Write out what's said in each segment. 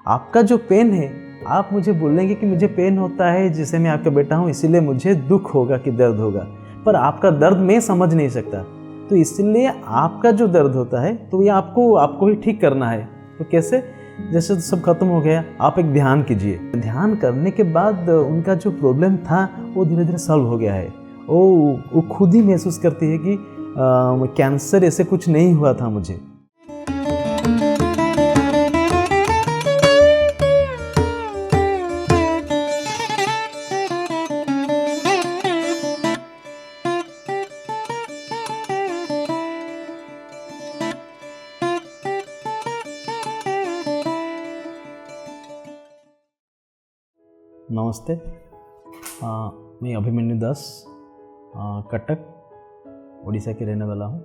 आपका जो पेन है, आप मुझे बोलेंगे कि मुझे पेन होता है, जैसे मैं आपका बेटा हूँ इसीलिए मुझे दुख होगा कि दर्द होगा, पर आपका दर्द मैं समझ नहीं सकता। तो इसलिए आपका जो दर्द होता है तो ये आपको ही ठीक करना है। तो कैसे? जैसे तो सब खत्म हो गया, आप एक ध्यान कीजिए। ध्यान करने के बाद उनका जो प्रॉब्लम था वो धीरे धीरे सॉल्व हो गया है। वो खुद ही महसूस करती है कि कैंसर ऐसे कुछ नहीं हुआ था मुझे। नमस्ते, मैं अभिमन्यु दास, कटक उड़ीसा के रहने वाला हूँ।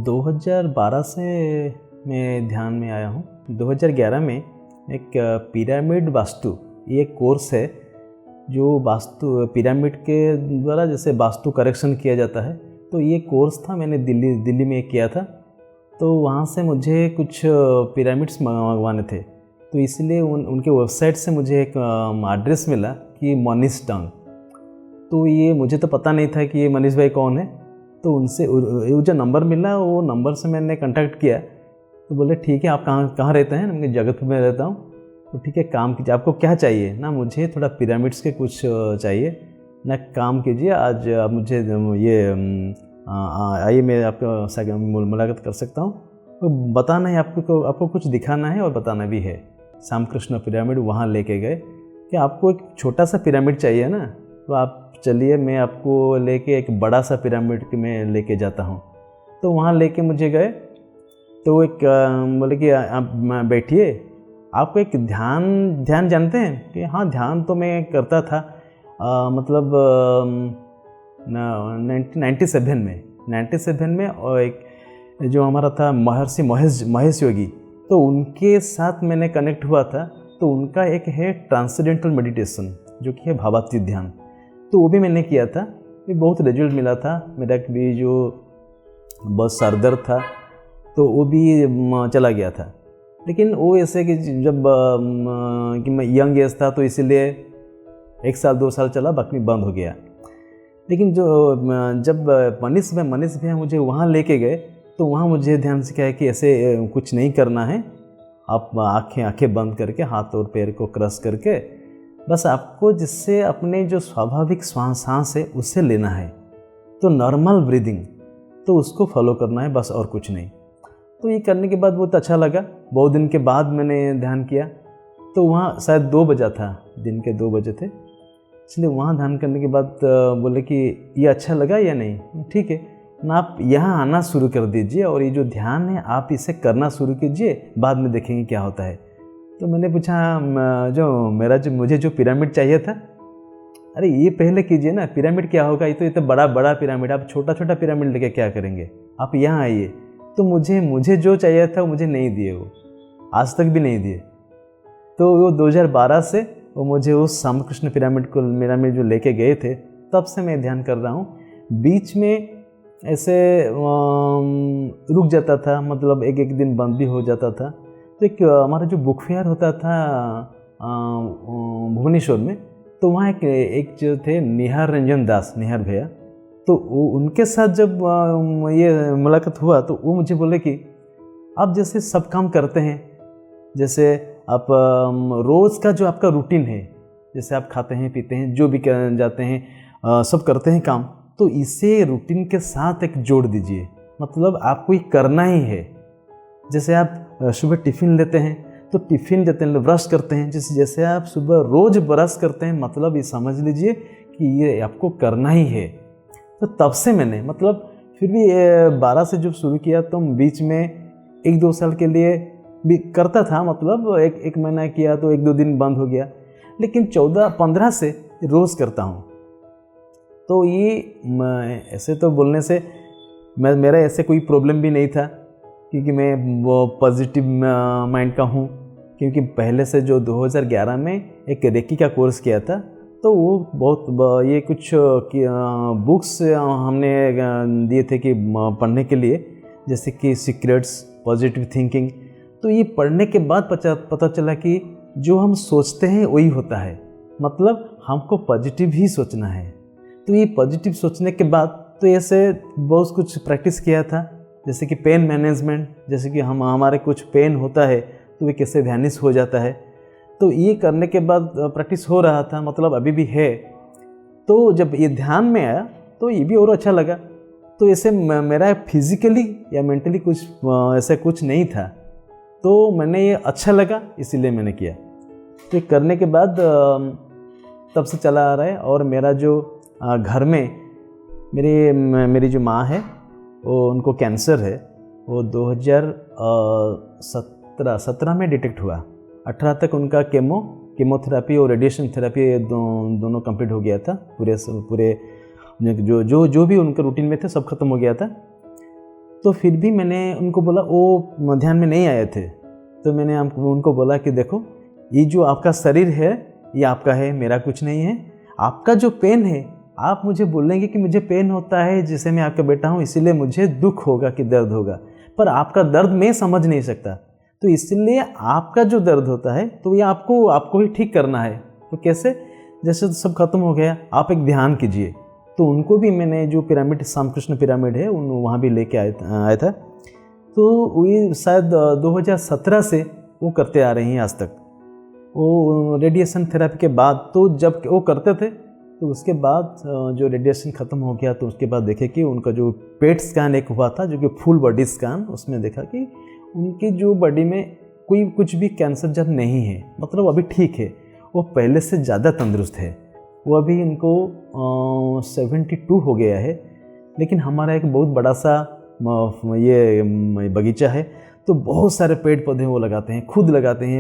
2012 से मैं ध्यान में आया हूँ। 2011 में एक पिरामिड वास्तु, ये कोर्स है जो वास्तु पिरामिड के द्वारा जैसे वास्तु करेक्शन किया जाता है, तो ये कोर्स था, मैंने दिल्ली में किया था। तो वहाँ से मुझे कुछ पिरामिड्स मंगवाने थे, तो इसलिए उनके वेबसाइट से मुझे एक एड्रेस मिला कि मनीष टंग। तो ये मुझे तो पता नहीं था कि ये मनीष भाई कौन है। तो उनसे वो जो नंबर मिला, वो नंबर से मैंने कांटेक्ट किया। तो बोले ठीक है, आप कहाँ रहते हैं? मैं जगतपुर में रहता हूँ। तो ठीक है, काम कीजिए, आपको क्या चाहिए? ना मुझे थोड़ा पिरामिड्स के कुछ चाहिए ना, काम कीजिए आज आप मुझे ये आइए मैं आपको मुलाकात कर सकता हूँ। तो बताना है आपको कुछ दिखाना है और बताना भी है। श्यामकृष्ण पिरामिड वहाँ लेके गए कि आपको एक छोटा सा पिरामिड चाहिए ना, तो आप चलिए मैं आपको लेके एक बड़ा सा पिरामिड में लेके जाता हूँ। तो वहाँ लेके मुझे गए, तो एक बोले कि आप बैठिए, आपको एक ध्यान जानते हैं? कि हाँ, ध्यान तो मैं करता था, मतलब 97 में, और एक जो हमारा था महर्षि महेश योगी, तो उनके साथ मैंने कनेक्ट हुआ था। तो उनका एक है ट्रांसेंडेंटल मेडिटेशन, जो कि है भावातीत ध्यान, तो वो भी मैंने किया था। ये बहुत रिजल्ट मिला था। मेरा भी जो बहुत सर दर्द था तो वो भी चला गया था। लेकिन वो ऐसे कि जब कि मैं यंग एज था तो इसीलिए 1 साल 2 साल चला, बाकी बंद हो गया। लेकिन जब मनीष भैया मुझे वहाँ लेके गए, तो वहाँ मुझे ध्यान से क्या है कि ऐसे कुछ नहीं करना है। आप आंखें बंद करके हाथ और पैर को क्रश करके बस आपको जिससे अपने जो स्वाभाविक सांस है उससे लेना है, तो नॉर्मल ब्रीदिंग, तो उसको फॉलो करना है बस, और कुछ नहीं। तो ये करने के बाद बहुत अच्छा लगा। बहुत दिन के बाद मैंने ध्यान किया, तो वहाँ शायद 2 बजा था, दिन के 2 बजे थे। इसलिए वहाँ ध्यान करने के बाद बोले कि ये अच्छा लगा या नहीं? ठीक है ना, आप यहाँ आना शुरू कर दीजिए और ये जो ध्यान है आप इसे करना शुरू कीजिए, बाद में देखेंगे क्या होता है। तो मैंने पूछा मुझे जो पिरामिड चाहिए था, अरे ये पहले कीजिए ना, पिरामिड क्या होगा, ये तो बड़ा पिरामिड, आप छोटा पिरामिड लेके क्या करेंगे, आप यहाँ आइए। तो मुझे जो चाहिए था मुझे नहीं दिए, वो आज तक भी नहीं दिए। तो वो 2012 से वो मुझे उस श्यामकृष्ण पिरामिड जो लेके गए थे, तब से मैं ध्यान कर रहा हूँ। बीच में ऐसे रुक जाता था, मतलब एक दिन बंद भी हो जाता था। तो एक हमारा जो बुक फेयर होता था भुवनेश्वर में, तो वहाँ एक जो थे निहार रंजन दास, निहार भैया, तो उनके साथ जब ये मुलाकात हुआ, तो वो मुझे बोले कि आप जैसे सब काम करते हैं, जैसे आप रोज़ का जो आपका रूटीन है, जैसे आप खाते हैं पीते हैं, जो भी जाते हैं, सब करते हैं काम, तो इसे रूटीन के साथ एक जोड़ दीजिए। मतलब आपको ये करना ही है। जैसे आप सुबह टिफ़िन लेते हैं, तो टिफ़िन देते हैं, ब्रश करते हैं, जैसे आप सुबह रोज़ ब्रश करते हैं, मतलब ये समझ लीजिए कि ये आपको करना ही है। तो तब से मैंने, मतलब फिर भी 12 से जब शुरू किया, तो बीच में 1-2 साल के लिए भी करता था, मतलब एक महीना किया तो 1-2 दिन बंद हो गया। लेकिन 14-15 से रोज़ करता हूँ। तो ये ऐसे तो बोलने से मेरा ऐसे कोई प्रॉब्लम भी नहीं था, क्योंकि मैं वो पॉजिटिव माइंड का हूँ। क्योंकि पहले से जो 2011 में एक रेकी का कोर्स किया था, तो वो बहुत ये कुछ बुक्स हमने दिए थे कि पढ़ने के लिए, जैसे कि सीक्रेट्स, पॉजिटिव थिंकिंग। तो ये पढ़ने के बाद पता चला कि जो हम सोचते हैं वही होता है, मतलब हमको पॉजिटिव ही सोचना है। तो ये पॉजिटिव सोचने के बाद तो ऐसे बहुत कुछ प्रैक्टिस किया था, जैसे कि पेन मैनेजमेंट, जैसे कि हमारे कुछ पेन होता है तो वे कैसे वैनिश हो जाता है। तो ये करने के बाद प्रैक्टिस हो रहा था, मतलब अभी भी है। तो जब ये ध्यान में आया तो ये भी और अच्छा लगा। तो ऐसे मेरा फिजिकली या मेंटली कुछ ऐसा कुछ नहीं था, तो मैंने ये अच्छा लगा इसीलिए मैंने किया। तो करने के बाद तब से चला आ रहा है। और मेरा जो घर में मेरी जो माँ है वो उनको कैंसर है, वो 2017 में डिटेक्ट हुआ। 18 तक उनका कीमोथेरेपी और रेडिएशन थेरेपी दोनों कंप्लीट हो गया था। पूरे जो भी उनके रूटीन में थे सब खत्म हो गया था। तो फिर भी मैंने उनको बोला, वो ध्यान में नहीं आए थे, तो मैंने उनको बोला कि देखो ये जो आपका शरीर है ये आपका है, मेरा कुछ नहीं है। आपका जो पेन है आप मुझे बोलेंगे कि मुझे पेन होता है, जैसे मैं आपका बेटा हूँ इसीलिए मुझे दुख होगा कि दर्द होगा, पर आपका दर्द मैं समझ नहीं सकता। तो इसलिए आपका जो दर्द होता है तो ये आपको ही ठीक करना है। तो कैसे? जैसे तो सब खत्म हो गया, आप एक ध्यान कीजिए। तो उनको भी मैंने जो पिरामिड रामकृष्ण पिरामिड है वहाँ भी लेके आया था। तो ये शायद 2017 से वो करते आ रही हैं आज तक। वो रेडिएशन थेरेपी के बाद, तो जब वो करते थे तो उसके बाद जो रेडिएशन ख़त्म हो गया तो उसके बाद देखे कि उनका जो पेट स्कैन एक हुआ था, जो कि फुल बॉडी स्कैन, उसमें देखा कि उनकी जो बॉडी में कुछ भी कैंसर जब नहीं है, मतलब अभी ठीक है, वो पहले से ज़्यादा तंदुरुस्त है। वो अभी उनको 72 हो गया है। लेकिन हमारा एक बहुत बड़ा सा ये बगीचा है, तो बहुत सारे पेड़ पौधे वो लगाते हैं,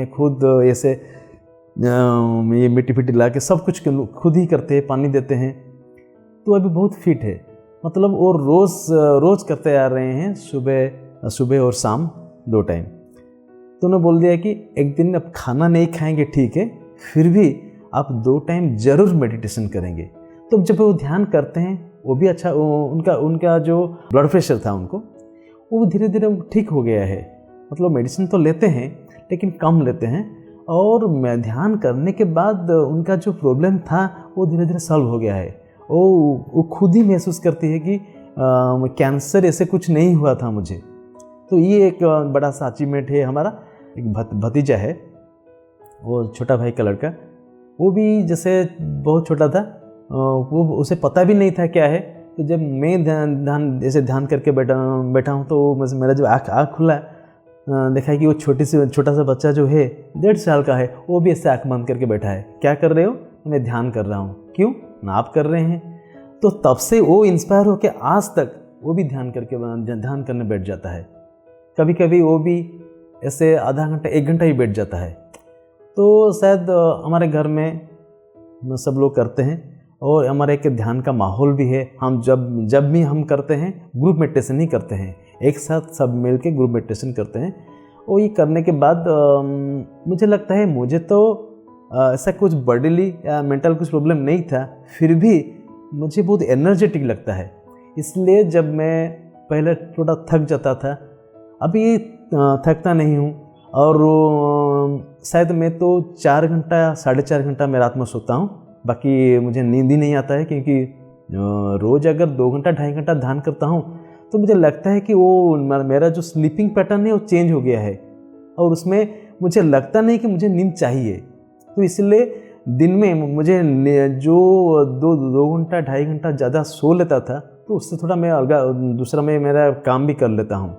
खुद ऐसे ये मिट्टी ला के सब कुछ खुद ही करते हैं, पानी देते हैं। तो अभी बहुत फिट है, मतलब वो रोज़ करते आ रहे हैं, सुबह और शाम 2 टाइम। तो उन्होंने बोल दिया कि एक दिन अब खाना नहीं खाएंगे ठीक है, फिर भी आप 2 टाइम ज़रूर मेडिटेशन करेंगे। तो जब वो ध्यान करते हैं वो भी अच्छा, उनका जो ब्लड प्रेशर था वो धीरे धीरे ठीक हो गया है। मतलब मेडिसिन तो लेते हैं लेकिन कम लेते हैं, और मैं ध्यान करने के बाद उनका जो प्रॉब्लम था वो धीरे धीरे सॉल्व हो गया है। वो खुद ही महसूस करती है कि कैंसर ऐसे कुछ नहीं हुआ था मुझे। तो ये एक बड़ा सा अचीवमेंट है हमारा। एक भतीजा है, वो छोटा भाई का लड़का, वो भी जैसे बहुत छोटा था, वो उसे पता भी नहीं था क्या है। तो जब मैं ध्यान करके बैठा हूँ तो मेरा जो आँख खुला, देखा है कि वो छोटा सा बच्चा जो है 1.5 साल का है, वो भी ऐसे आँख बंद करके बैठा है। क्या कर रहे हो? मैं ध्यान कर रहा हूँ। क्यों? ना आप कर रहे हैं। तो तब से वो इंस्पायर होकर आज तक वो भी ध्यान करने बैठ जाता है। कभी कभी वो भी ऐसे आधा घंटा 1 घंटा ही बैठ जाता है। तो शायद हमारे घर में सब लोग करते हैं, और हमारे एक ध्यान का माहौल भी है। हम जब भी हम करते हैं ग्रुप मेडिटेशन ही करते हैं, एक साथ सब मिल के ग्रुप मेडिटेशन करते हैं। और ये करने के बाद मुझे लगता है मुझे तो ऐसा कुछ बॉडीली या मेंटल कुछ प्रॉब्लम नहीं था, फिर भी मुझे बहुत एनर्जेटिक लगता है। इसलिए जब मैं पहले थोड़ा थक जाता था, अभी थकता नहीं हूँ। और शायद मैं तो 4 घंटा 4.5 घंटा मैं रात में सोता हूँ, बाकी मुझे नींद ही नहीं आता है। क्योंकि रोज़ अगर 2 घंटा 2.5 घंटा ध्यान करता हूँ तो मुझे लगता है कि वो मेरा जो स्लीपिंग पैटर्न है वो चेंज हो गया है, और उसमें मुझे लगता नहीं कि मुझे नींद चाहिए। तो इसलिए दिन में मुझे जो 2 घंटा 2.5 घंटा ज़्यादा सो लेता था, तो उससे थोड़ा मैं दूसरा मैं मेरा काम भी कर लेता हूँ।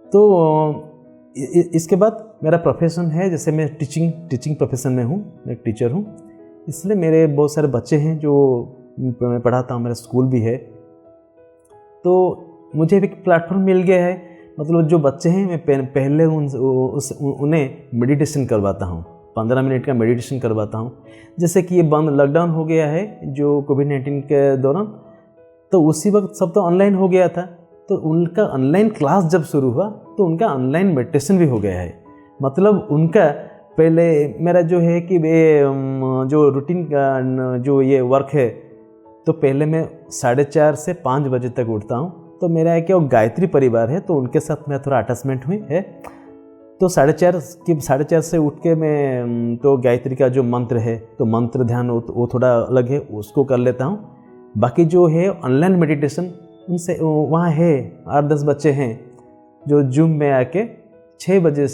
तो इसके बाद मेरा प्रोफेशन है, जैसे मैं टीचिंग प्रोफेशन में हूँ, मैं एक टीचर हूँ। इसलिए मेरे बहुत सारे बच्चे हैं जो मैं पढ़ाता हूँ, मेरा स्कूल भी है। तो मुझे एक प्लेटफॉर्म मिल गया है, मतलब जो बच्चे हैं मैं पहले उन्हें मेडिटेशन करवाता हूँ, 15 मिनट का मेडिटेशन करवाता हूँ। जैसे कि ये बंद लॉकडाउन हो गया है जो कोविड-19 के दौरान, तो उसी वक्त सब तो ऑनलाइन हो गया था। तो उनका ऑनलाइन क्लास जब शुरू हुआ तो उनका ऑनलाइन मेडिटेशन भी हो गया है। मतलब उनका पहले मेरा जो है कि जो रूटीन का जो ये वर्क है, तो पहले मैं 4:30 से 5 बजे तक उठता हूँ। तो मेरा क्या वो गायत्री परिवार है, तो उनके साथ मैं थोड़ा अटैचमेंट हुई है। तो 4:30 से उठ के मैं तो गायत्री का जो मंत्र है, तो मंत्र ध्यान वो थोड़ा अलग है, उसको कर लेता हूँ। बाकी जो है ऑनलाइन मेडिटेशन, उनसे वहाँ है 8-10 बच्चे हैं जो जूम में आके 6 बजे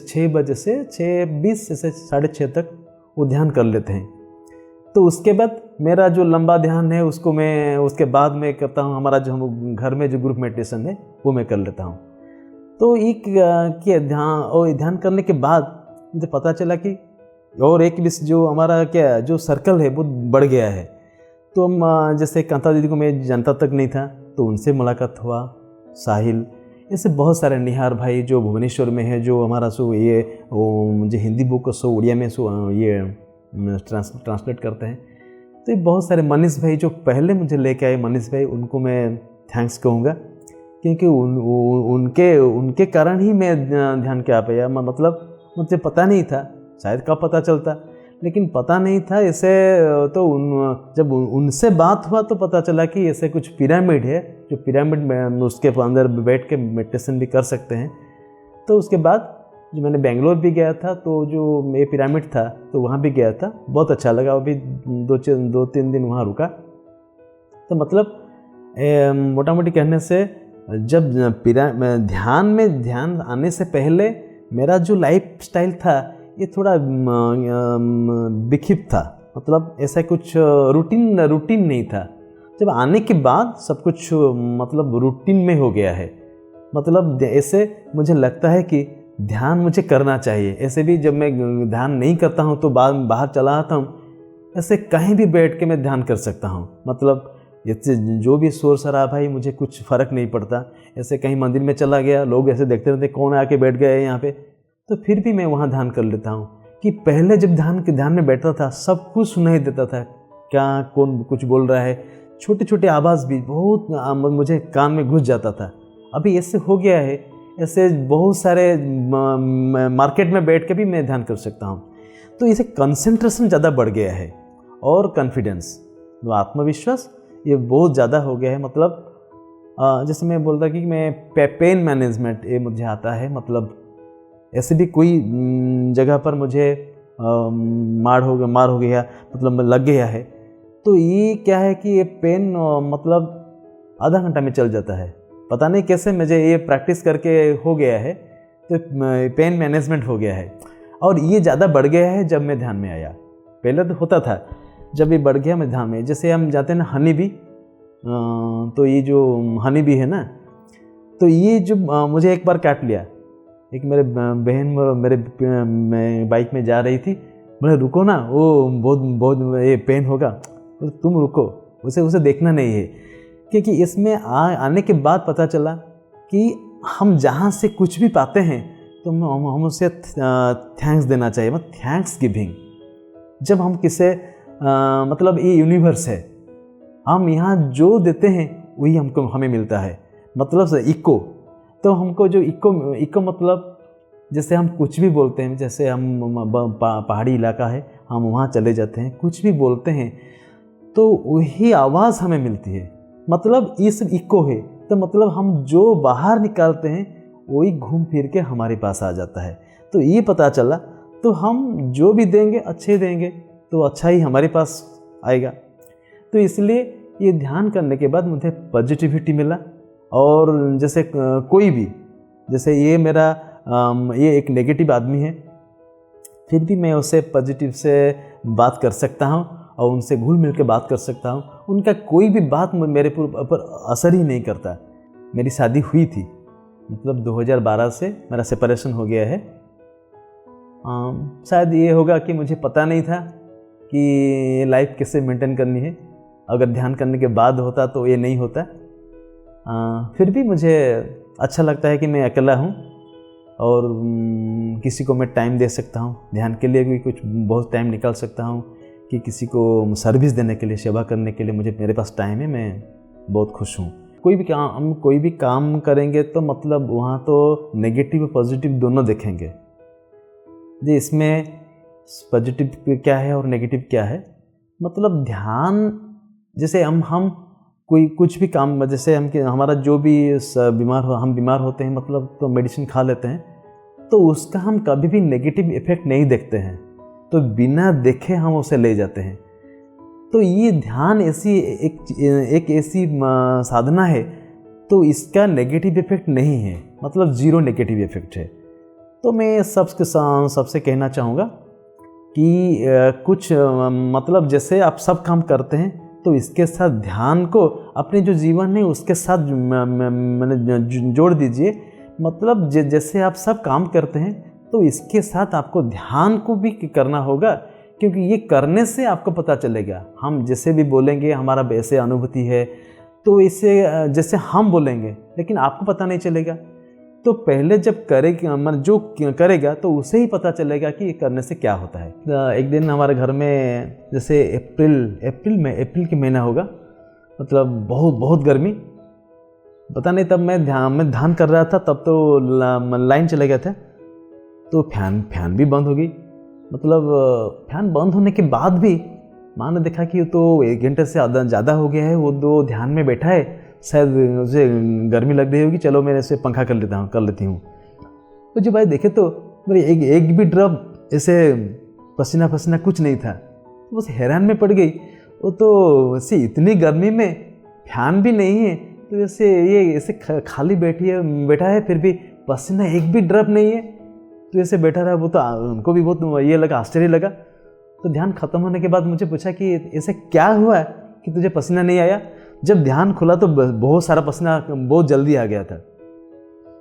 से 6:20 से 6:30 तक वो ध्यान कर लेते हैं। तो उसके बाद मेरा जो लंबा ध्यान है उसको मैं उसके बाद में करता हूँ। हमारा जो हम घर में जो ग्रुप मेडिटेशन है वो मैं कर लेता हूँ। तो एक के ध्यान करने के बाद मुझे पता चला कि और एक भी जो हमारा जो सर्कल है वो बढ़ गया है। तो हम जैसे कांता दीदी को मैं जानता तक नहीं था, तो उनसे मुलाकात हुआ, साहिल, ऐसे बहुत सारे, निहार भाई जो भुवनेश्वर में है, जो हमारा जो हिंदी बुक को उड़िया में ये ट्रांसलेट करते हैं। तो ये बहुत सारे, मनीष भाई जो पहले मुझे लेके आए, मनीष भाई, उनको मैं थैंक्स कहूँगा, क्योंकि उनके कारण ही मैं ध्यान के आ पाया। मतलब मुझे पता नहीं था, शायद कब पता चलता, लेकिन पता नहीं था ऐसे। तो जब उनसे बात हुआ तो पता चला कि ऐसे कुछ पिरामिड है, जो पिरामिड में उसके अंदर बैठ के मेडिटेशन भी कर सकते हैं। तो उसके बाद जो मैंने बेंगलोर भी गया था, तो जो ये पिरामिड था तो वहाँ भी गया था, बहुत अच्छा लगा। अभी 2-3 दिन वहाँ रुका। तो मतलब मोटा मोटी कहने से, जब ध्यान आने से पहले मेरा जो लाइफ स्टाइल था ये थोड़ा विक्षिप्त था। मतलब ऐसा कुछ रूटीन नहीं था। जब आने के बाद सब कुछ मतलब रूटीन में हो गया है। मतलब ऐसे मुझे लगता है कि ध्यान मुझे करना चाहिए। ऐसे भी जब मैं ध्यान नहीं करता हूँ तो बाहर चला आता हूँ, ऐसे कहीं भी बैठ के मैं ध्यान कर सकता हूँ। मतलब इससे जो भी शोर शराबा है मुझे कुछ फ़र्क नहीं पड़ता। ऐसे कहीं मंदिर में चला गया, लोग ऐसे देखते रहते कौन आके बैठ गया है यहाँ पे, तो फिर भी मैं वहाँ ध्यान कर लेता हूँ। कि पहले जब ध्यान में बैठता था सब कुछ सुनाई देता था, क्या कौन कुछ बोल रहा है, छोटे छोटे आवाज़ भी बहुत मुझे कान में घुस जाता था। अभी ऐसे हो गया है, ऐसे बहुत सारे मार्केट में बैठ के भी मैं ध्यान कर सकता हूँ। तो इसे कंसंट्रेशन ज़्यादा बढ़ गया है, और कॉन्फिडेंस, आत्मविश्वास ये बहुत ज़्यादा हो गया है। मतलब जैसे मैं बोलता कि मैं पेन मैनेजमेंट ये मुझे आता है। मतलब ऐसे भी कोई जगह पर मुझे मार हो गया, मतलब लग गया है, तो ये क्या है कि ये पेन मतलब आधा घंटा में चल जाता है। पता नहीं कैसे मुझे ये प्रैक्टिस करके हो गया है, तो पेन मैनेजमेंट हो गया है। और ये ज़्यादा बढ़ गया है जब मैं ध्यान में आया। पहले तो होता था, जब ये बढ़ गया मैं ध्यान में। जैसे हम जाते हैं ना हनी बी, तो ये जो हनी बी है ना, तो ये जो मुझे एक बार काट लिया। एक मेरे बहन मेरे बाइक में जा रही थी, बोले रुको ना, वो बहुत ये पेन होगा, तो तुम रुको, उसे देखना नहीं है। क्योंकि इसमें आने के बाद पता चला कि हम जहाँ से कुछ भी पाते हैं तो हम उसे थैंक्स देना चाहिए। मतलब थैंक्स गिविंग। जब हम किसे मतलब ये यूनिवर्स है, हम यहाँ जो देते हैं वही हमें मिलता है। मतलब इको, तो हमको जो इको मतलब जैसे हम कुछ भी बोलते हैं, जैसे हम पहाड़ी इलाका है, हम वहाँ चले जाते हैं, कुछ भी बोलते हैं तो वही आवाज़ हमें मिलती है। मतलब ये सब इको है। तो मतलब हम जो बाहर निकालते हैं वही घूम फिर के हमारे पास आ जाता है। तो ये पता चला, तो हम जो भी देंगे अच्छे देंगे तो अच्छा ही हमारे पास आएगा। तो इसलिए ये ध्यान करने के बाद मुझे पॉजिटिविटी मिला। और जैसे कोई भी, जैसे ये मेरा ये एक नेगेटिव आदमी है, फिर भी मैं उससे पॉजिटिव से बात कर सकता हूँ और उनसे घुल मिल के बात कर सकता हूँ। उनका कोई भी बात मेरे ऊपर असर ही नहीं करता। मेरी शादी हुई थी, मतलब 2012 से मेरा सेपरेशन हो गया है। शायद ये होगा कि मुझे पता नहीं था कि लाइफ कैसे मेंटेन करनी है। अगर ध्यान करने के बाद होता तो ये नहीं होता। फिर भी मुझे अच्छा लगता है कि मैं अकेला हूँ और किसी को मैं टाइम दे सकता हूँ। ध्यान के लिए भी कुछ बहुत टाइम निकाल सकता हूँ कि किसी को सर्विस देने के लिए, सेवा करने के लिए मेरे पास टाइम है। मैं बहुत खुश हूँ। हम कोई भी काम करेंगे तो मतलब वहाँ तो नेगेटिव और पॉजिटिव दोनों देखेंगे। जी, इसमें पॉजिटिव क्या है और नेगेटिव क्या है। मतलब ध्यान, जैसे हम कोई कुछ भी काम, जैसे हमारा जो भी हम बीमार होते हैं, मतलब तो मेडिसिन खा लेते हैं, तो उसका हम कभी भी नेगेटिव इफेक्ट नहीं देखते हैं, तो बिना देखे हम उसे ले जाते हैं। तो ये ध्यान ऐसी एक ऐसी साधना है, तो इसका नेगेटिव इफेक्ट नहीं है, मतलब ज़ीरो नेगेटिव इफेक्ट है। तो मैं सबसे कहना चाहूँगा कि कुछ मतलब जैसे आप सब काम करते हैं, तो इसके साथ ध्यान को अपने जो जीवन है उसके साथ मैंने जोड़ दीजिए। मतलब जैसे आप सब काम करते हैं, तो इसके साथ आपको ध्यान को भी करना होगा, क्योंकि ये करने से आपको पता चलेगा। हम जैसे भी बोलेंगे हमारा ऐसे अनुभूति है, तो इसे जैसे हम बोलेंगे लेकिन आपको पता नहीं चलेगा। तो पहले जब करेगा, मतलब जो करेगा तो उसे ही पता चलेगा कि ये करने से क्या होता है। एक दिन हमारे घर में जैसे अप्रैल के महीना होगा, मतलब बहुत गर्मी, पता नहीं, तब मैं ध्यान कर रहा था, तब तो लाइन चले गए थे, तो फैन भी बंद हो गई। मतलब फैन बंद होने के बाद भी माँ ने देखा कि तो 1 घंटे से ज़्यादा हो गया है, वो दो ध्यान में बैठा है, शायद उसे गर्मी लग रही होगी, चलो मैं इसे पंखा कर लेती हूँ। तो जब भाई देखे तो मेरे एक भी ड्रॉप ऐसे पसीना कुछ नहीं था, तो बस हैरान में पड़ गई। वो तो वैसे इतनी गर्मी में फैन भी नहीं है, तो ऐसे खाली बैठा है, फिर भी पसीना एक भी ड्रॉप नहीं है, तो ऐसे बैठा रहा। वो तो उनको भी बहुत ये लगा, आश्चर्य लगा। तो ध्यान खत्म होने के बाद मुझे पूछा कि ऐसे क्या हुआ कि तुझे पसीना नहीं आया? जब ध्यान खुला तो बहुत सारा पसीना बहुत जल्दी आ गया था।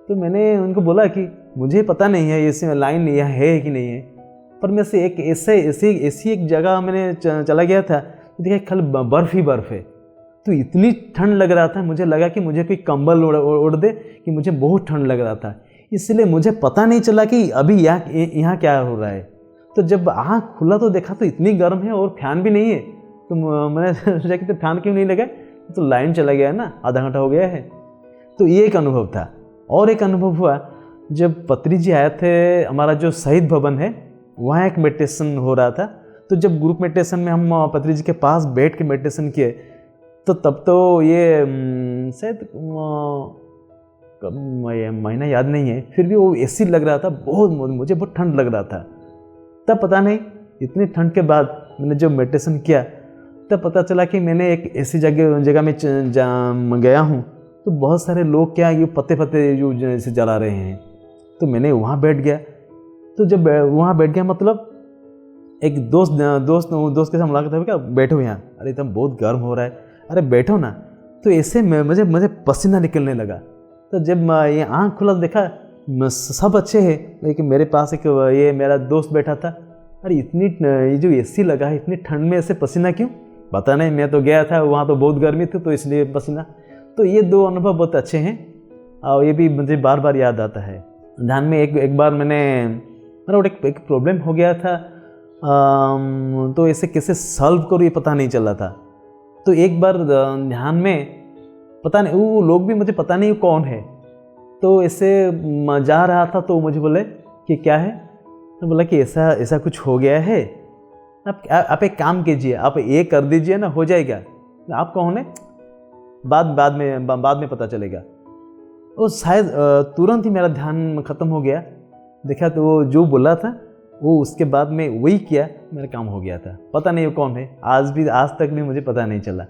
तो मैंने उनको बोला कि मुझे पता नहीं है ऐसे लाइन यहाँ है कि नहीं है, पर मैं से एक ऐसी एक जगह मैंने चला गया था, तो देखा खाली बर्फ़ ही बर्फ़ है। तो इतनी ठंड लग रहा था, मुझे लगा कि मुझे कोई कंबल ओढ़ दे, कि मुझे बहुत ठंड लग रहा था। इसलिए मुझे पता नहीं चला कि अभी यहाँ क्या हो रहा है। तो जब आँख खुला तो देखा तो इतनी गर्म है और फैन भी नहीं है। तो मैंने सोचा कि तो फैन क्यों नहीं लगा, तो लाइन चला गया है ना, आधा घंटा हो गया है। तो ये एक अनुभव था। और एक अनुभव हुआ जब पत्री जी आए थे, हमारा जो शहीद भवन है वहाँ एक मेडिटेशन हो रहा था। तो जब ग्रुप मेडिटेशन में हम पत्री जी के पास बैठ के मेडिटेशन किए, तो तब तो ये शायद महीना याद नहीं है, फिर भी वो एसी लग रहा था, मुझे बहुत ठंड लग रहा था। तब पता नहीं इतनी ठंड के बाद मैंने जब मेडिटेशन किया, तब पता चला कि मैंने एक ऐसी जगह में गया हूँ, तो बहुत सारे लोग क्या ये पत्ते जो जैसे जला रहे हैं, तो मैंने वहाँ बैठ गया। तो जब वहाँ बैठ गया, मतलब एक दोस्त के साथ मुलाकात है, क्या बैठो यहाँ, अरे एकदम बहुत गर्म हो रहा है, अरे बैठो ना। तो ऐसे मुझे पसीना निकलने लगा। तो जब ये आँख खुला देखा सब अच्छे हैं, लेकिन मेरे पास एक ये मेरा दोस्त बैठा था। अरे ये जो एसी लगा है, इतनी ठंड में ऐसे पसीना क्यों, पता नहीं, मैं तो गया था वहाँ तो बहुत गर्मी थी, तो इसलिए पसीना। तो ये दो अनुभव बहुत अच्छे हैं और ये भी मुझे बार बार याद आता है। ध्यान में एक बार मेरा एक प्रॉब्लम हो गया था, तो ऐसे कैसे सॉल्व करूँ ये पता नहीं चला था। तो एक बार ध्यान में पता नहीं, वो लोग भी मुझे पता नहीं कौन है, तो ऐसे जा रहा था, तो मुझे बोले कि क्या है, तो बोला कि ऐसा कुछ हो गया है, आप एक काम कीजिए, आप ये कर दीजिए ना, हो जाएगा। आप कौन है, बाद में पता चलेगा। वो शायद तुरंत ही मेरा ध्यान खत्म हो गया। देखा तो वो जो बोला था वो उसके बाद में वही किया, मेरा काम हो गया था। पता नहीं वो कौन है, आज तक भी मुझे पता नहीं चला।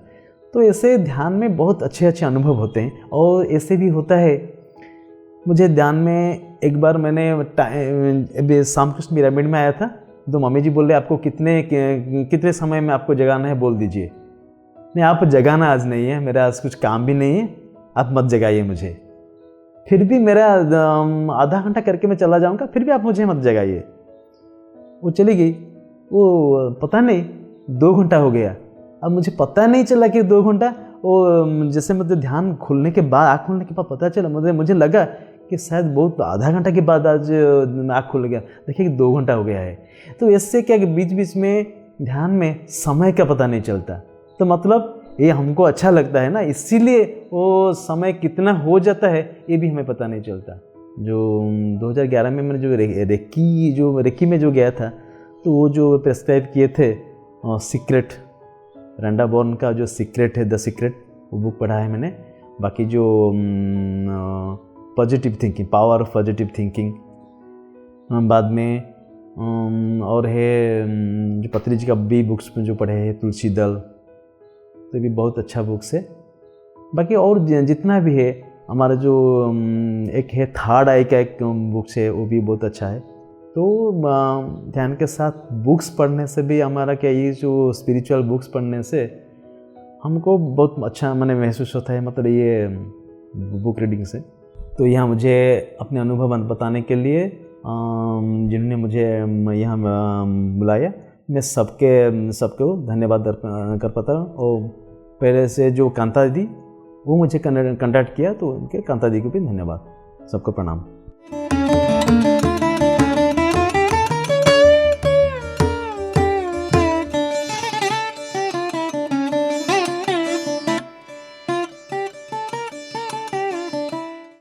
तो ऐसे ध्यान में बहुत अच्छे अनुभव होते हैं। और ऐसे भी होता है, मुझे ध्यान में एक बार मैंने रामकृष्ण पिरामिड में आया था, तो मम्मी जी बोले आपको कितने समय में आपको जगाना है बोल दीजिए। नहीं, आप जगाना आज नहीं है, मेरा आज कुछ काम भी नहीं है, आप मत जगाइए मुझे। फिर भी मेरा आधा घंटा करके मैं चला जाऊंगा, फिर भी आप मुझे मत जगाइए। वो चली गई। वो पता नहीं 2 घंटा हो गया, अब मुझे पता नहीं चला कि 2 घंटा। वो जैसे मतलब ध्यान खुलने के बाद, आँख खुलने के बाद पता चला, मुझे लगा कि शायद बहुत आधा घंटा के बाद आज आँख खुल गया, देखिए कि 2 घंटा हो गया है। तो इससे क्या कि बीच बीच में ध्यान में समय का पता नहीं चलता। तो मतलब ये हमको अच्छा लगता है ना, इसीलिए वो समय कितना हो जाता है ये भी हमें पता नहीं चलता। जो 2011 में मैंने जो रेकी में जो गया था, तो वो जो प्रेस्क्राइब किए थे सीक्रेट, रंडा बॉर्न का जो सीक्रेट है, द सीक्रेट, वो बुक पढ़ा है मैंने। बाकी जो positive thinking, power of positive thinking, बाद में और है जो पत्री जी का भी बुक्स में जो पढ़े हैं, तुलसी दल, तो भी बहुत अच्छा बुक्स है। बाकी और जितना भी है, हमारा जो एक है थर्ड आई का एक बुक्स है, वो भी बहुत अच्छा है। तो ध्यान के साथ बुक्स पढ़ने से भी हमारा क्या, ये जो स्पिरिचुअल बुक्स पढ़ने से हमको बहुत अच्छा माने महसूस होता है, मतलब ये बुक रीडिंग से। तो यहाँ मुझे अपने अनुभव बताने के लिए जिन्होंने मुझे यहाँ बुलाया, मैं सबको धन्यवाद कर पाता हूँ। और पहले से जो कांता दीदी, वो मुझे कंटैक्ट किया, तो उनके कांता दीदी को भी धन्यवाद। सबको प्रणाम।